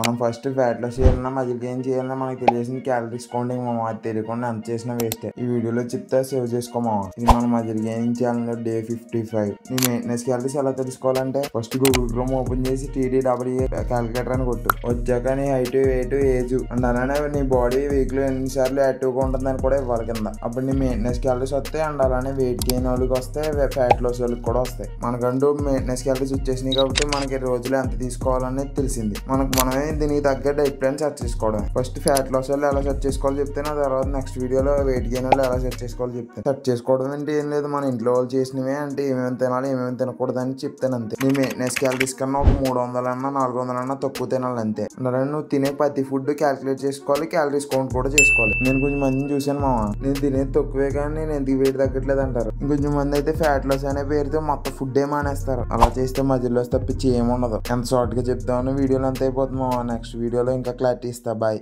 మనం first fat loss చేయాలన్నా muscle gain చేయాలన్నా మనకు తెలియసిన క్యాలరీస్ కౌంటింగ్ మామ. అది తెలియకుండా ఎంత చేసినా వేస్ట్. ఈ వీడియోలో చెప్తే సేవ్ చేసుకోమావా. ఇది మనం మజిల్ గెయిన్ చేయాలంటే డే 55. నీ మెయింటెనెన్స్ క్యాలరీస్ ఎలా తెలుసుకోవాలంటే ఫస్ట్ గూగుల్ క్రోమ్ ఓపెన్ చేసి TDEE క్యాలిక్యులేటర్ అని కొట్టు. వచ్చాక నీ హైట్, వెయిట్, ఏజ్ అండ్ అలానే నీ బాడీ వీక్ లో ఎన్నిసార్లు యాక్టివ్గా ఉంటుందని కూడా ఇవ్వాలి కింద. అప్పుడు నీ మెయింటెనెన్స్ క్యాలరీస్ వస్తాయి. అండ్ అలానే వెయిట్ గెయిన్ వాళ్ళకి వస్తాయి, ఫ్యాట్ లాస్ వాళ్ళకి కూడా వస్తాయి. మనకంటూ మెయింటెనెన్స్ క్యాలరీస్ వచ్చేసినాయి కాబట్టి మనకి రోజులు ఎంత తీసుకోవాలనేది తెలిసింది. మనమే దీనికి తగ్గ డైట్ ప్లాన్ సెర్చ్ చేసుకోవడం. ఫస్ట్ ఫ్యాట్ లాస్ వాళ్ళు ఎలా సెర్చ్ చేసుకోవాలో చెప్తే, ఆ తర్వాత నెక్స్ట్ వీడియోలో వెయిట్ గెయిన్ వాళ్ళు ఎలా సెర్చ్ చేసుకోవాలో చెప్తాను. సెర్చ్ చేసుకోవడం అంటే ఏం లేదు, మన ఇంట్లో వాళ్ళు చేసినవే అంటే ఏమేమి తినాలి ఏమేమి తినకూడదు అని చెప్తాను అంతే. నీ మెయింటెనెన్స్ క్యాలరీస్ కన్నా ఒక 300 400 తక్కువ తినాలి అంతే. అలానే నువ్వు తినే ప్రతి ఫుడ్ క్యాలిక్యులేట్ చేసుకోవాలి, క్యాలరీస్ కౌంట్ కూడా చేసుకోవాలి. నేను కొంచెం మందిని చూశాను మామ, నేను తినేది తక్కువే కానీ నేను ఎందుకు వెయిట్ తగ్గట్లేదు అంటారు. ఇంకొంచెం మంది అయితే ఫ్యాట్ లాస్ అనే పేరుతో మొత్తం ఫుడ్ మానేస్తారు. అలా చేస్తే మధ్యలో తప్పించి ఏముండదు. ఎంత షార్ట్ గా చెప్తామని వీడియోలో అంత అయిపోతుంది మామ. నెక్స్ట్ వీడియోలో ఇంకా క్లారిటీ ఇస్తా. బాయ్.